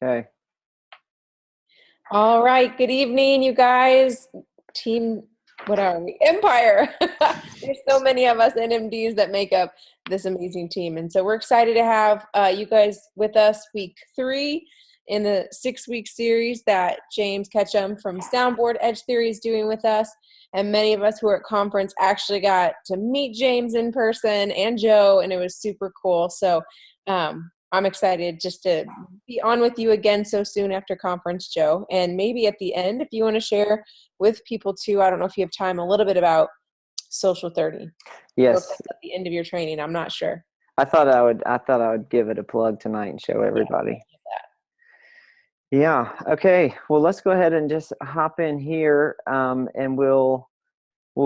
Okay. All right. Good evening, you guys. Team, what are we? Empire. There's so many of us NMDs that make up this amazing team. And so we're excited to have you guys with us week 3 in the 6-week series that James Ketchum from Soundboard Edge Theory is doing with us. And many of us who are at conference actually got to meet James in person and Joe, and it was super cool. So I'm excited just to be on with you again so soon after conference, Joe. And maybe at the end, if you want to share with people too, I don't know if you have time, a little bit about Social 30. Or if Yes. that's at the end of your training, I'm not sure. I thought I would give it a plug tonight and show everybody. Yeah. Okay. Well, let's go ahead and just hop in here, and we'll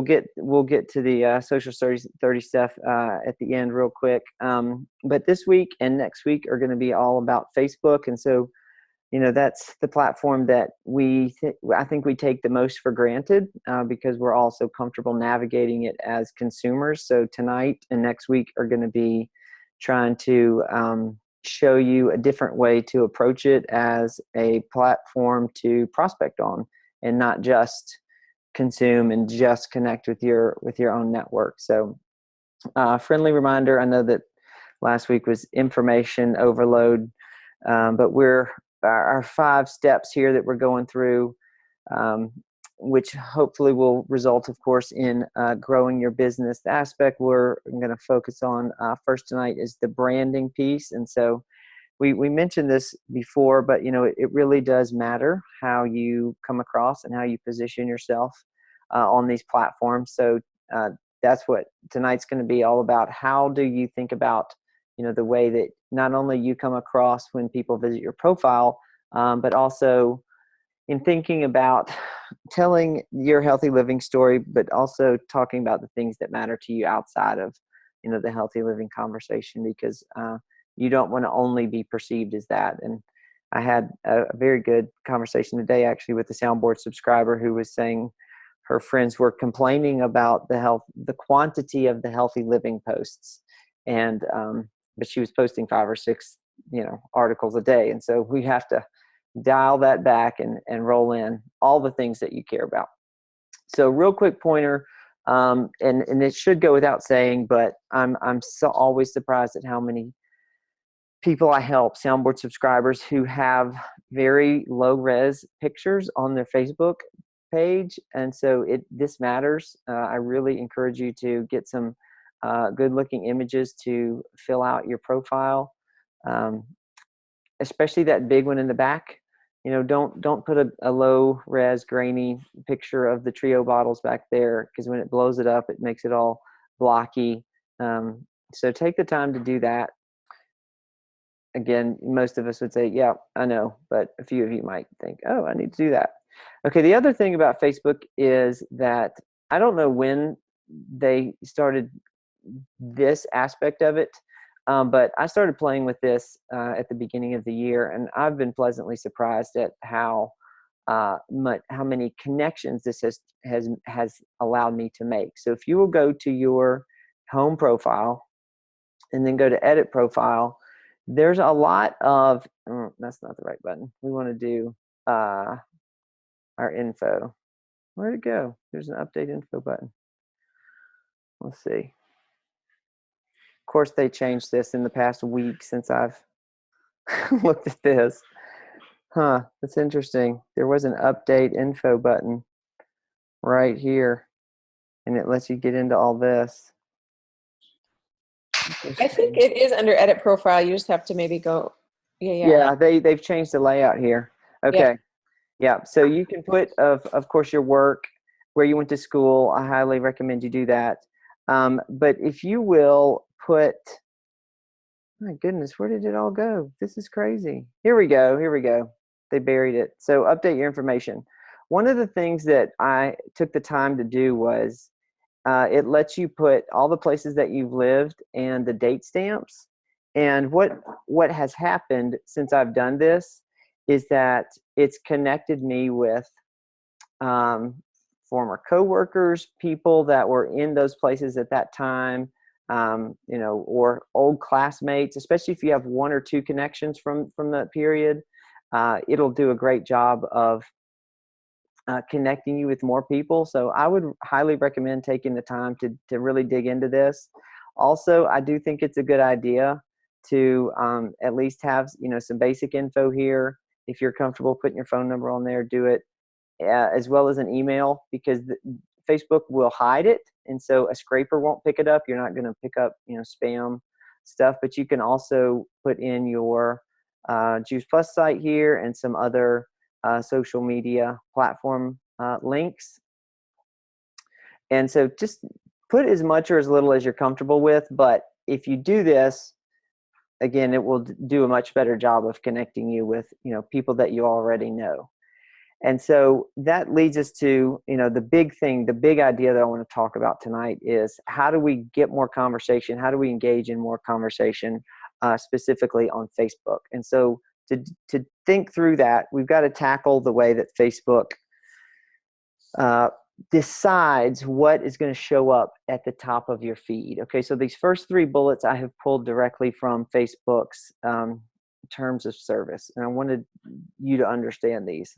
get to the Social 30 stuff at the end real quick. But this week and next week are going to be all about Facebook, and so that's the platform that I think we take the most for granted because we're all so comfortable navigating it as consumers. So tonight and next week are going to be trying to show you a different way to approach it as a platform to prospect on, and not just consume and just connect with your own network. So friendly reminder, I know that last week was information overload, but our 5 steps here that we're going through, which hopefully will result, of course, in growing your business. The aspect we're going to focus on first tonight is the branding piece. And so we mentioned this before, but it really does matter how you come across and how you position yourself on these platforms. So that's what tonight's going to be all about. How do you think about the way that not only you come across when people visit your profile, but also in thinking about telling your healthy living story, but also talking about the things that matter to you outside of the healthy living conversation, because you don't want to only be perceived as that. And I had a very good conversation today actually with a Soundboard subscriber who was saying her friends were complaining about the quantity of the healthy living posts, and but she was posting 5 or 6 articles a day. And so we have to dial that back and roll in all the things that you care about. So real quick pointer, and it should go without saying, but I'm so always surprised at how many people I help, Soundboard subscribers, who have very low res pictures on their Facebook page. And so this matters. I really encourage you to get some good looking images to fill out your profile, especially that big one in the back. Don't put a low res grainy picture of the Trio bottles back there, because when it blows it up, it makes it all blocky. So take the time to do that. Again, most of us would say, yeah, I know, but a few of you might think, oh, I need to do that. Okay, the other thing about Facebook is that I don't know when they started this aspect of it, but I started playing with this at the beginning of the year, and I've been pleasantly surprised at how many connections this has allowed me to make. So if you will go to your home profile and then go to edit profile, there's a lot of that's not the right button. We want to do our info. Where'd it go? There's an update info button. Let's see. Of course, they changed this in the past week since I've looked at this. That's interesting. There was an update info button right here, and it lets you get into all this. I think it is under edit profile. You just have to maybe go. Yeah, they've changed the layout here. Okay. Yeah, so you can put, of course, your work, where you went to school. I highly recommend you do that. But if you will put, my goodness, where did it all go? This is crazy. Here we go. They buried it. So update your information. One of the things that I took the time to do was it lets you put all the places that you've lived and the date stamps. And what has happened since I've done this is that it's connected me with former coworkers, people that were in those places at that time, or old classmates, especially if you have 1 or 2 connections from that period. it'll do a great job of connecting you with more people. So I would highly recommend taking the time to really dig into this. Also, I do think it's a good idea to at least have some basic info here. If you're comfortable putting your phone number on there, do it, as well as an email, because Facebook will hide it, and so a scraper won't pick it up. You're not going to pick up spam stuff, but you can also put in your Juice Plus site here and some other social media platform links. And so just put as much or as little as you're comfortable with, but if you do this, again, it will do a much better job of connecting you with people that you already know. And so that leads us to the big thing, the big idea that I want to talk about tonight is, how do we get more conversation? How do we engage in more conversation, specifically on Facebook? And so to think through that, we've got to tackle the way that Facebook decides what is going to show up at the top of your feed. Okay, so these first three bullets I have pulled directly from Facebook's terms of service, and I wanted you to understand these.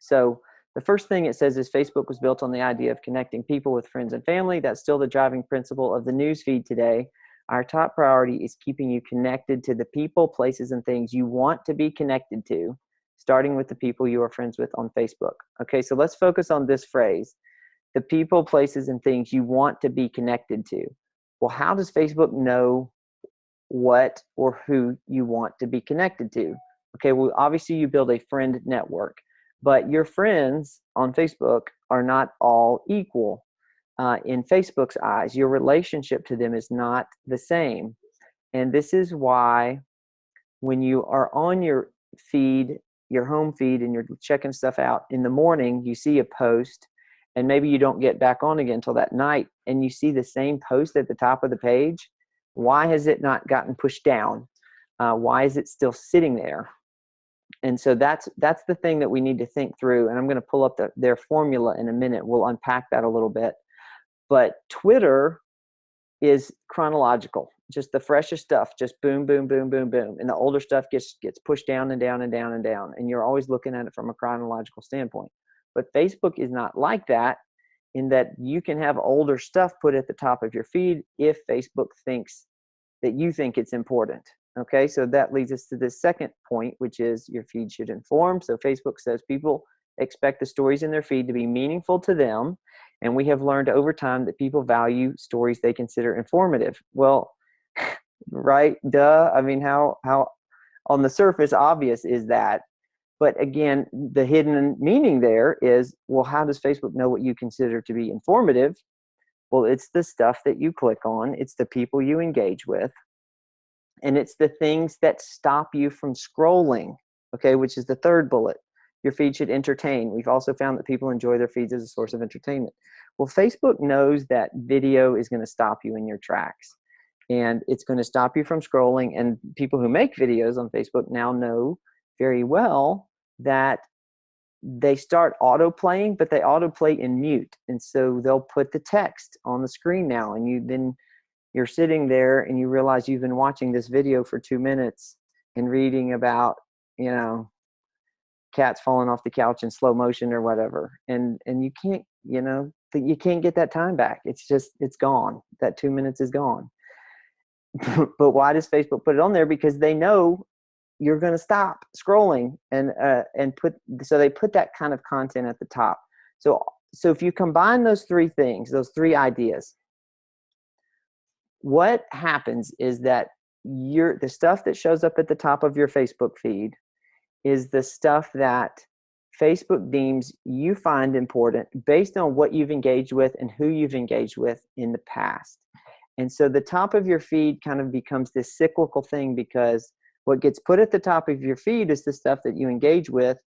So the first thing it says is, Facebook was built on the idea of connecting people with friends and family. That's still the driving principle of the news feed today. Our top priority is keeping you connected to the people, places, and things you want to be connected to, starting with the people you are friends with on Facebook. Okay, so let's focus on this phrase, the people, places, and things you want to be connected to. Well, how does Facebook know what or who you want to be connected to? Okay, well, obviously you build a friend network, but your friends on Facebook are not all equal. In Facebook's eyes, your relationship to them is not the same. And this is why when you are on your feed, your home feed, and you're checking stuff out in the morning, you see a post, and maybe you don't get back on again until that night, and you see the same post at the top of the page. Why has it not gotten pushed down? Why is it still sitting there? And so that's the thing that we need to think through. And I'm going to pull up their formula in a minute. We'll unpack that a little bit. But Twitter is chronological, just the freshest stuff, just boom, boom, boom, boom, boom. And the older stuff gets pushed down and down and down and down. And you're always looking at it from a chronological standpoint. But Facebook is not like that, in that you can have older stuff put at the top of your feed if Facebook thinks that you think it's important. Okay, so that leads us to the second point, which is your feed should inform. So Facebook says people expect the stories in their feed to be meaningful to them. And we have learned over time that people value stories they consider informative. Well, right, duh. I mean, how on the surface obvious is that? But again, the hidden meaning there is, well, how does Facebook know what you consider to be informative? Well, it's the stuff that you click on. It's the people you engage with. And it's the things that stop you from scrolling, okay, which is the third bullet. Your feed should entertain. We've also found that people enjoy their feeds as a source of entertainment. Well, Facebook knows that video is going to stop you in your tracks, and it's going to stop you from scrolling. And people who make videos on Facebook now know very well that they start auto-playing, but they auto-play in mute. And so they'll put the text on the screen now, and you're sitting there and you realize you've been watching this video for 2 minutes and reading about, cats falling off the couch in slow motion or whatever. And you can't, you can't get that time back. It's gone. That 2 minutes is gone. But why does Facebook put it on there? Because they know you're going to stop scrolling and they put that kind of content at the top. So if you combine those three things, those three ideas, what happens is that the stuff that shows up at the top of your Facebook feed is the stuff that Facebook deems you find important based on what you've engaged with and who you've engaged with in the past. And so the top of your feed kind of becomes this cyclical thing, because what gets put at the top of your feed is the stuff that you engage with,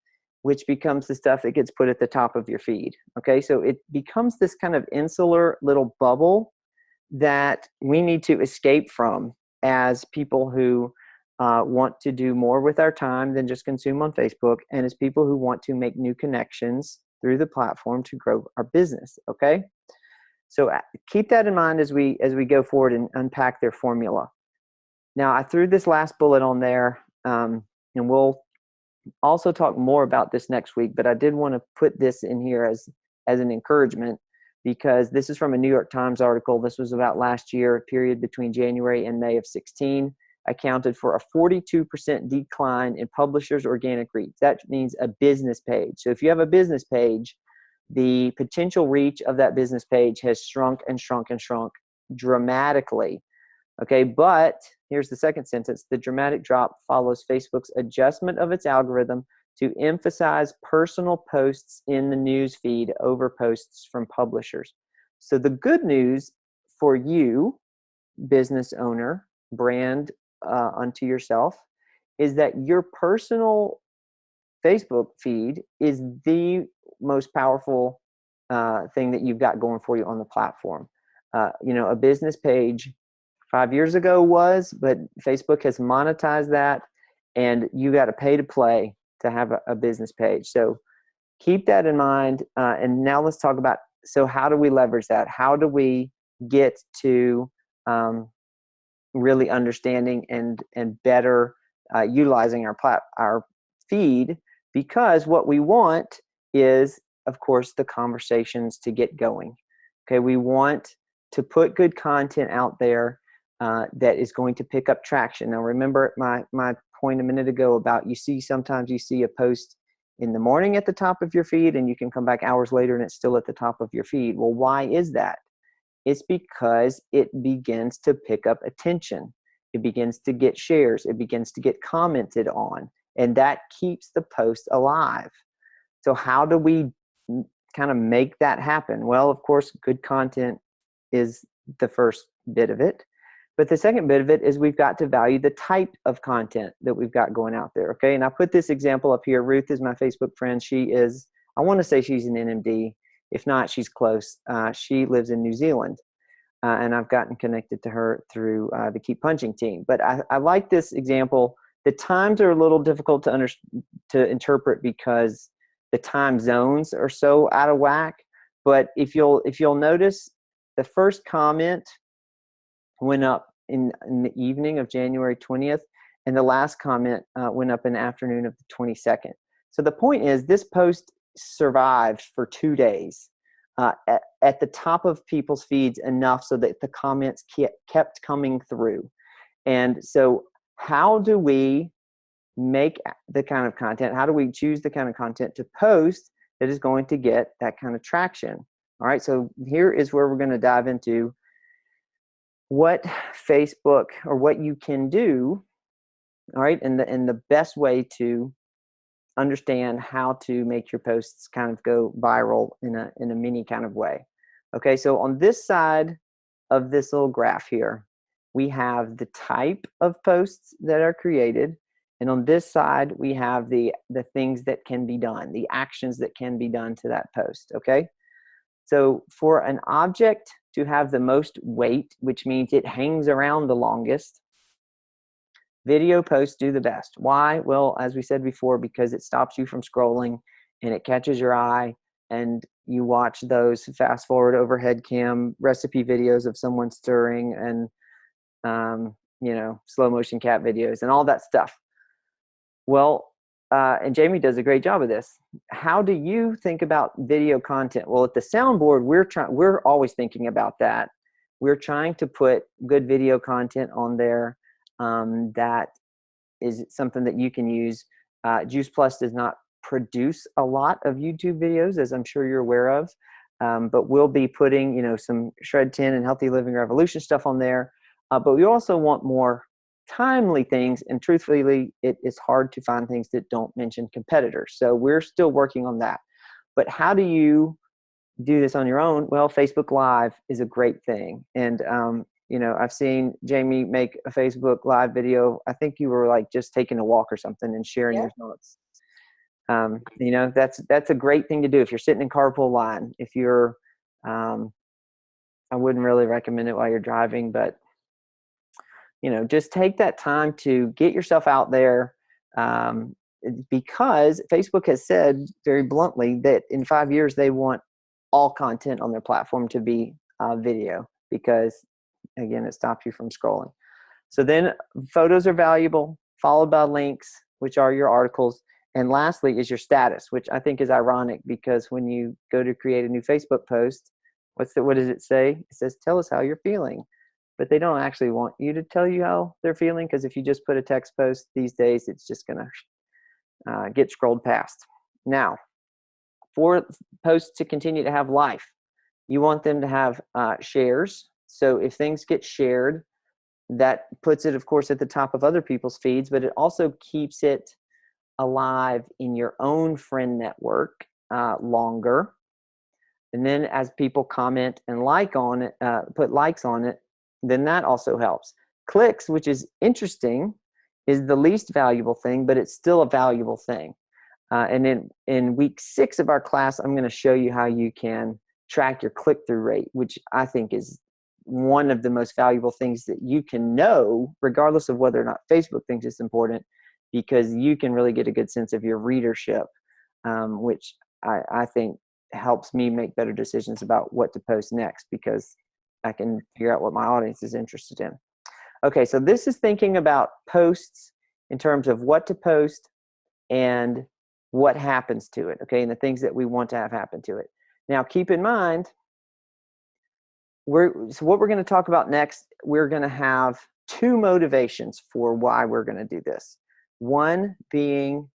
which becomes the stuff that gets put at the top of your feed. Okay, so it becomes this kind of insular little bubble that we need to escape from as people who want to do more with our time than just consume on Facebook, and as people who want to make new connections through the platform to grow our business. Okay, so keep that in mind as we go forward and unpack their formula. Now, I threw this last bullet on there, and we'll also talk more about this next week, but I did want to put this in here as an encouragement, because this is from a New York Times article. This was about last year, a period between January and May of 16, accounted for a 42% decline in publishers' organic reach. That means a business page. So if you have a business page, the potential reach of that business page has shrunk and shrunk and shrunk dramatically. Okay, but here's the second sentence. The dramatic drop follows Facebook's adjustment of its algorithm to emphasize personal posts in the news feed over posts from publishers. So the good news for you, business owner, brand unto yourself, is that your personal Facebook feed is the most powerful thing that you've got going for you on the platform. A business page 5 years ago was, but Facebook has monetized that, and you got to pay to play to have a business page. So keep that in mind. And now let's talk about, so how do we leverage that? How do we get to really understanding and better utilizing our feed? Because what we want is, of course, the conversations to get going. Okay, we want to put good content out there that is going to pick up traction. Now, remember my point a minute ago about sometimes you see a post in the morning at the top of your feed, and you can come back hours later and it's still at the top of your feed. Well, why is that? It's because it begins to pick up attention. It begins to get shares. It begins to get commented on, and that keeps the post alive. So how do we kind of make that happen? Well, of course, good content is the first bit of it. But the second bit of it is we've got to value the type of content that we've got going out there, okay? And I put this example up here. Ruth is my Facebook friend. She is, I want to say she's an NMD. If not, she's close. She lives in New Zealand, and I've gotten connected to her through the Keep Punching team. But I like this example. The times are a little difficult to interpret because the time zones are so out of whack. But if you'll notice, the first comment went up in the evening of January 20th, and the last comment went up in the afternoon of the 22nd. So the point is, this post survived for 2 days at the top of people's feeds enough so that the comments kept coming through. And so how do we make the kind of content, how do we choose the kind of content to post that is going to get that kind of traction? All right, so here is where we're going to dive into what Facebook, or what you can do, all right, and the best way to understand how to make your posts kind of go viral in a mini kind of way. Okay, so on this side of this little graph here, we have the type of posts that are created, and on this side we have the things that can be done, the actions that can be done to that post. Okay, so for an object to have the most weight, which means it hangs around the longest, video posts do the best. Why? Well, as we said before, because it stops you from scrolling and it catches your eye, and you watch those fast forward overhead cam recipe videos of someone stirring, and slow motion cat videos and all that stuff. Well, and Jamie does a great job of this. How do you think about video content? Well, at the soundboard, we're always thinking about that. We're trying to put good video content on there that is something that you can use. Juice Plus does not produce a lot of YouTube videos, as I'm sure you're aware of, but we'll be putting some Shred 10 and Healthy Living Revolution stuff on there. But we also want more timely things, and truthfully, it is hard to find things that don't mention competitors. So we're still working on that. But how do you do this on your own? Well, Facebook Live is a great thing. And I've seen Jamie make a Facebook Live video. I think you were like just taking a walk or something and sharing your thoughts. That's a great thing to do if you're sitting in carpool line. If you're, I wouldn't really recommend it while you're driving, but just take that time to get yourself out there, because Facebook has said very bluntly that in 5 years they want all content on their platform to be video, because again, it stops you from scrolling. So then photos are valuable, followed by links, which are your articles, And lastly is your status, which I think is ironic because when you go to create a new Facebook post, what does it say? It says, tell us how you're feeling. But they don't actually want you to tell you how they're feeling, because if you just put a text post these days, it's just going to get scrolled past. Now, for posts to continue to have life, you want them to have shares. So if things get shared, that puts it, of course, at the top of other people's feeds, but it also keeps it alive in your own friend network longer. And then as people comment and like on it, put likes on it, then that also helps. Clicks, which is interesting, is the least valuable thing, but it's still a valuable thing. And in week 6 of our class, I'm going to show you how you can track your click-through rate, which I think is one of the most valuable things that you can know, regardless of whether or not Facebook thinks it's important, because you can really get a good sense of your readership, which I think helps me make better decisions about what to post next, because I can figure out what my audience is interested in. Okay, so this is thinking about posts in terms of what to post and what happens to it, okay, and the things that we want to have happen to it. Now, keep in mind, so what we're going to talk about next, we're going to have 2 motivations for why we're going to do this. One being,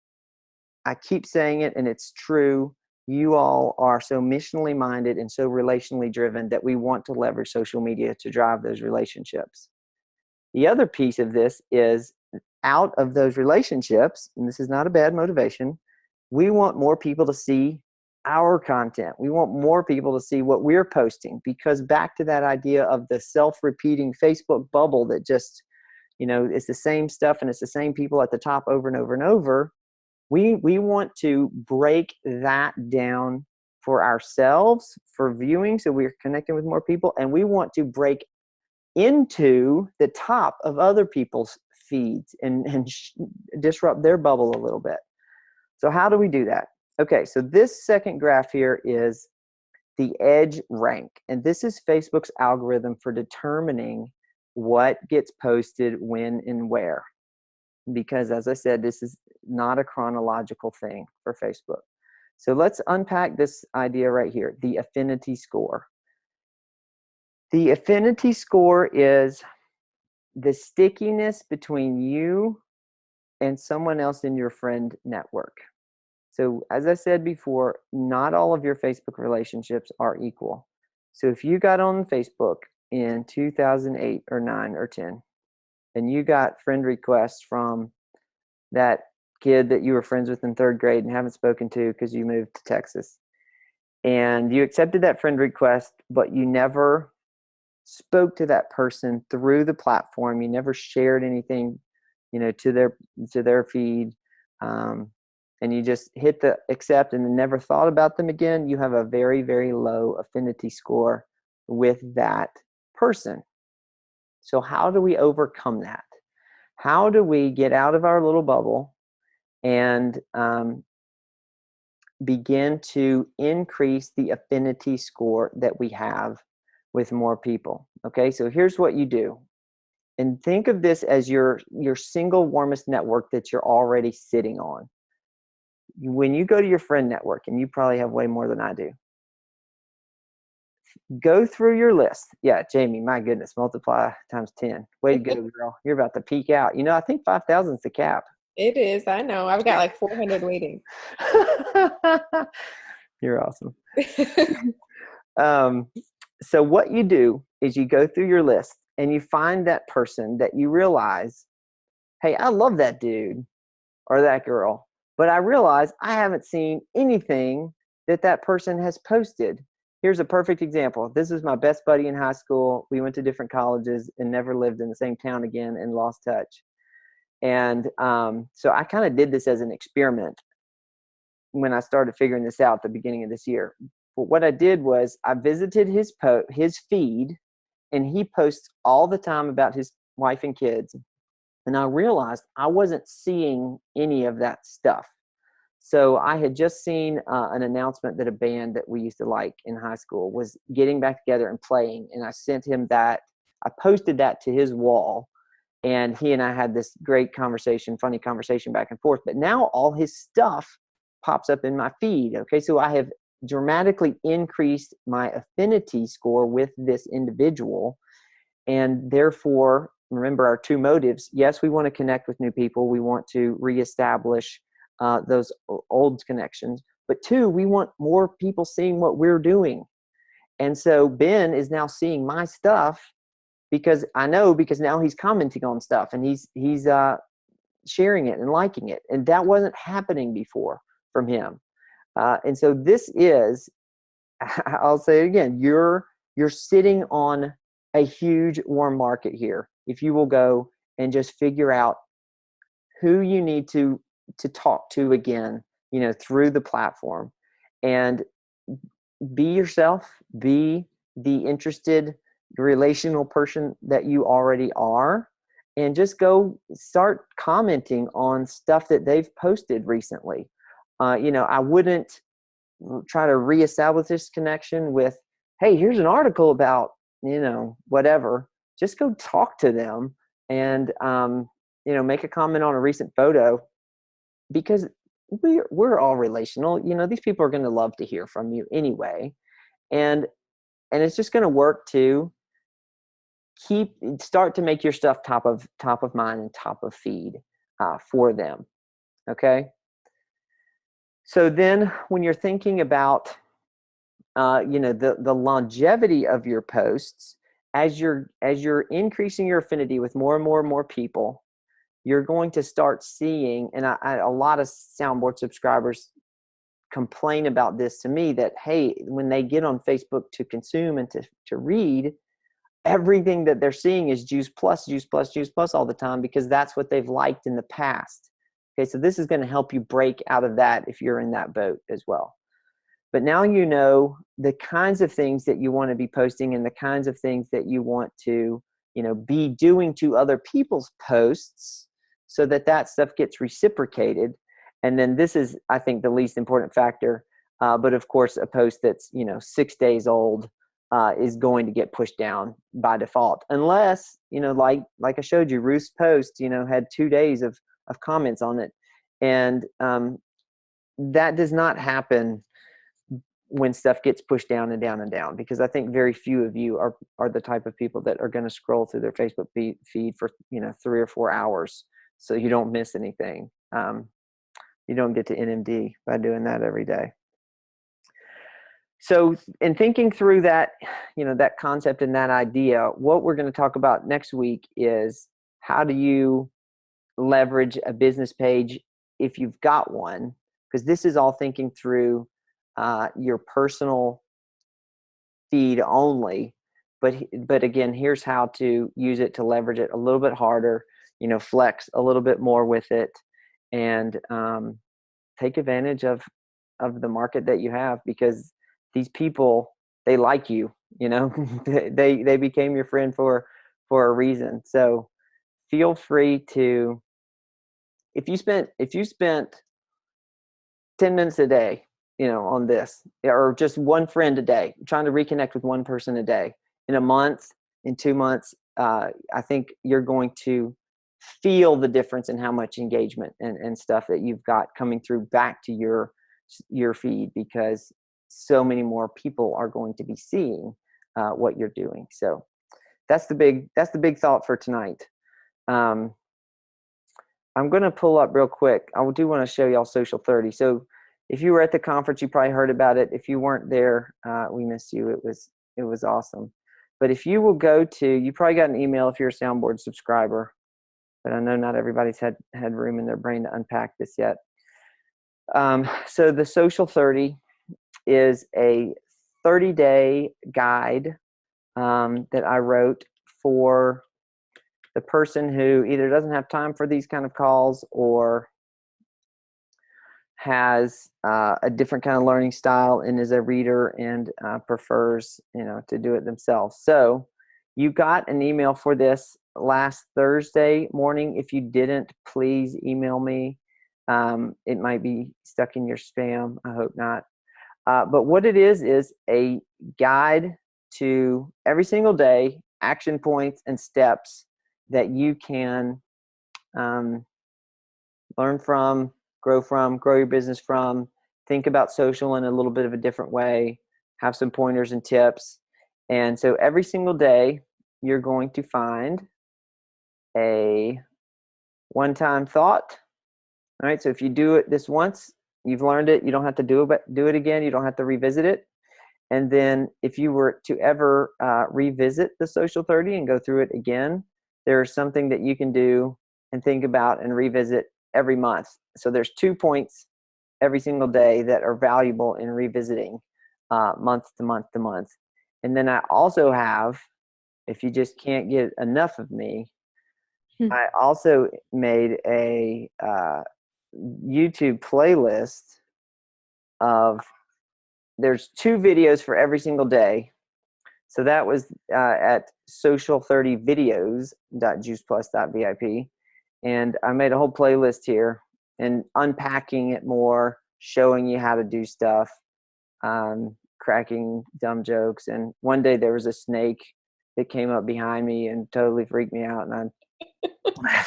I keep saying it, and it's true, you all are so missionally minded and so relationally driven that we want to leverage social media to drive those relationships. The other piece of this is, out of those relationships, and this is not a bad motivation, we want more people to see our content. We want more people to see what we're posting, because back to that idea of the self-repeating Facebook bubble that just, it's the same stuff and it's the same people at the top over and over and over. We want to break that down for ourselves, for viewing, so we're connecting with more people, and we want to break into the top of other people's feeds and disrupt their bubble a little bit. So how do we do that? Okay, so this second graph here is the edge rank, and this is Facebook's algorithm for determining what gets posted when and where, because as I said, this is not a chronological thing for Facebook. So let's unpack this idea right here, the affinity score. The affinity score is the stickiness between you and someone else in your friend network. So as I said before, not all of your Facebook relationships are equal. So if you got on Facebook in 2008 or 9 or 10, and you got friend requests from that kid that you were friends with in 3rd grade and haven't spoken to because you moved to Texas, and you accepted that friend request, but you never spoke to that person through the platform, you never shared anything, to their feed, and you just hit the accept and never thought about them again, you have a very, very low affinity score with that person. So how do we overcome that? How do we get out of our little bubble and begin to increase the affinity score that we have with more people? Okay, so here's what you do. And think of this as your single warmest network that you're already sitting on. When you go to your friend network, and you probably have way more than I do, go through your list. Yeah, Jamie, my goodness, multiply times 10. Way to go, girl. You're about to peak out. I think 5,000 is the cap. It is. I know. I've got like 400 waiting. You're awesome. So what you do is you go through your list and you find that person that you realize, hey, I love that dude or that girl, but I realize I haven't seen anything that person has posted. Here's a perfect example. This is my best buddy in high school. We went to different colleges and never lived in the same town again and lost touch. And so I kind of did this as an experiment when I started figuring this out at the beginning of this year. But what I did was I visited his feed, and he posts all the time about his wife and kids. And I realized I wasn't seeing any of that stuff. So I had just seen an announcement that a band that we used to like in high school was getting back together and playing. And I sent him that. I posted that to his wall. And he and I had this great conversation, funny conversation back and forth. But now all his stuff pops up in my feed. Okay, so I have dramatically increased my affinity score with this individual. And therefore, remember our two motives. Yes, we want to connect with new people. We want to reestablish those old connections. But two, we want more people seeing what we're doing. And so Ben is now seeing my stuff because now he's commenting on stuff and he's sharing it and liking it. And that wasn't happening before from him. And so this is, I'll say it again, you're sitting on a huge warm market here. If you will go and just figure out who you need to talk to again, through the platform, and be yourself, be the interested relational person that you already are, and just go start commenting on stuff that they've posted recently. I wouldn't try to reestablish this connection with, hey, here's an article about, whatever. Just go talk to them and, make a comment on a recent photo, because we're all relational. These people are going to love to hear from you anyway. And it's just going to work to start to make your stuff top of mind and top of feed for them. Okay. So then when you're thinking about, the longevity of your posts, as you're increasing your affinity with more and more and more people, you're going to start seeing, and a lot of soundboard subscribers complain about this to me, that, hey, when they get on Facebook to consume and to read, everything that they're seeing is juice plus, juice plus, juice plus all the time, because that's what they've liked in the past. Okay, so this is going to help you break out of that if you're in that boat as well. But now you know the kinds of things that you want to be posting and the kinds of things that you want to, be doing to other people's posts, so that stuff gets reciprocated. And then this is, I think, the least important factor. But of course, a post that's, 6 days old is going to get pushed down by default, unless, like I showed you, Ruth's post, had 2 days of comments on it. And that does not happen when stuff gets pushed down and down and down, because I think very few of you are the type of people that are going to scroll through their Facebook feed for 3 or 4 hours, so you don't miss anything. You don't get to NMD by doing that every day. So in thinking through that, that concept and that idea, what we're going to talk about next week is, how do you leverage a business page if you've got one? Because this is all thinking through your personal feed only, but again, here's how to use it to leverage it a little bit harder, flex a little bit more with it, and take advantage of the market that you have, because these people, they like you, they became your friend for a reason. So feel free to, if you spent 10 minutes a day, on this, or just one friend a day, trying to reconnect with one person a day, in a month, in 2 months, I think you're going to feel the difference in how much engagement and stuff that you've got coming through back to your feed, because so many more people are going to be seeing what you're doing. So that's the big thought for tonight. I'm going to pull up real quick. I do want to show y'all Social 30. So if you were at the conference, you probably heard about it. If you weren't there, we missed you. It was awesome. But if you will go to, you probably got an email if you're a Soundboard subscriber, but I know not everybody's had room in their brain to unpack this yet. So the Social 30 is a 30-day guide that I wrote for the person who either doesn't have time for these kind of calls, or has a different kind of learning style and is a reader and prefers, to do it themselves. So you got an email for this last Thursday morning. If you didn't, please email me. It might be stuck in your spam. I hope not. But what it is a guide to every single day, action points and steps that you can learn from, grow your business from, think about social in a little bit of a different way, have some pointers and tips. And so every single day, you're going to find a one-time thought. All right, so if you do it this once, you've learned it. You don't have to do it again. You don't have to revisit it. And then if you were to ever revisit the Social 30 and go through it again, there's something that you can do and think about and revisit every month. So there's 2 points every single day that are valuable in revisiting month to month to month. And then I also have, if you just can't get enough of me, I also made a YouTube playlist of, there's 2 videos for every single day. So that was at social30videos.juiceplus.vip. And I made a whole playlist here and unpacking it more, showing you how to do stuff, cracking dumb jokes. And one day there was a snake that came up behind me and totally freaked me out, and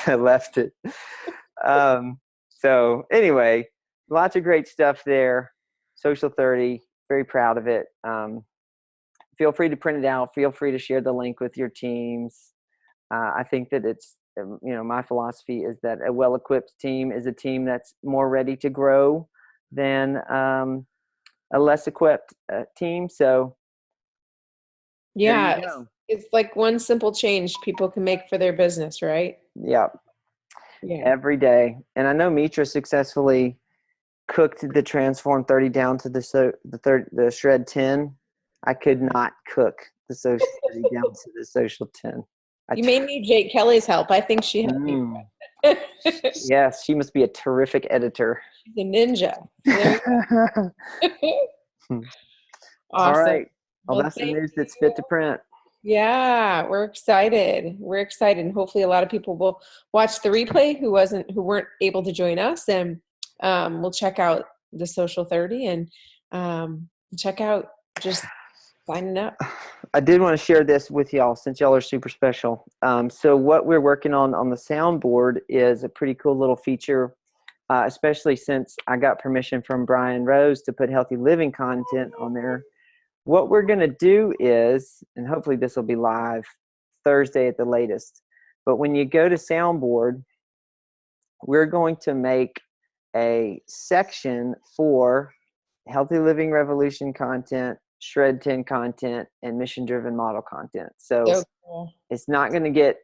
I left it. So anyway, lots of great stuff there. Social 30, very proud of it. Feel free to print it out. Feel free to share the link with your teams. I think that it's, my philosophy is that a well-equipped team is a team that's more ready to grow than a less equipped team. So yeah, it's like one simple change people can make for their business, right? Yeah. Every day. And I know Mitra successfully cooked the Transform 30 down to the Shred 10. I could not cook the Social 30 down to the Social 10. You may need Jake Kelly's help. I think she helped me. Yes, she must be a terrific editor. She's a ninja. There you go. Awesome. All right. Well, that's the news that's fit to print. Yeah, we're excited. We're excited, and hopefully a lot of people will watch the replay who weren't able to join us, and we'll check out the Social 30 and check out just signing up. I did want to share this with y'all since y'all are super special. So what we're working on the soundboard is a pretty cool little feature, especially since I got permission from Brian Rose to put healthy living content on there. What we're going to do is, and hopefully this will be live Thursday at the latest, but when you go to soundboard, we're going to make a section for healthy living revolution content, Shred 10 content, and mission driven model content. So cool. It's not going to get,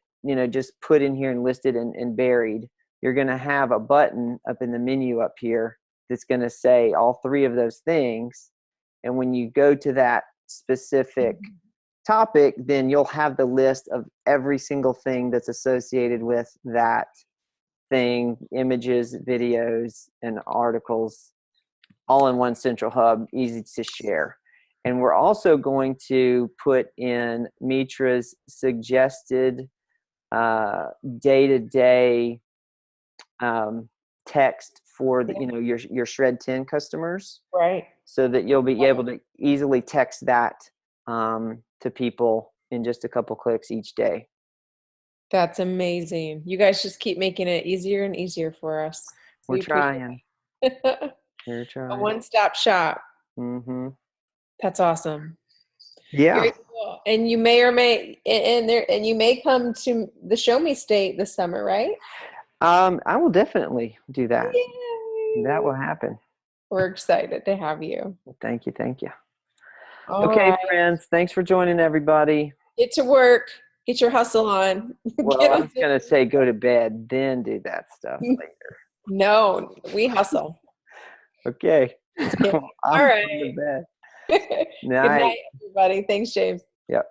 just put in here and listed and buried. You're going to have a button up in the menu up here that's going to say all 3 of those things. And when you go to that specific topic, then you'll have the list of every single thing that's associated with that thing, images, videos, and articles, all in one central hub, easy to share. And we're also going to put in Mitra's suggested day-to-day text for the, your Shred 10 customers, right? So that you'll be able to easily text that to people in just a couple clicks each day. That's amazing. You guys just keep making it easier and easier for us. We're trying. We're trying. A one-stop shop. Mm-hmm. That's awesome. Yeah. Very cool. And you may or may and you may come to the Show Me State this summer, right? I will definitely do that. Yay. That will happen. We're excited to have you. Thank you. Thank you. All okay, right. friends. Thanks for joining, everybody. Get to work. Get your hustle on. Well, I was going to say go to bed, then do that stuff later. No, we hustle. Okay. All right. To bed. Good night, everybody. Thanks, James. Yep.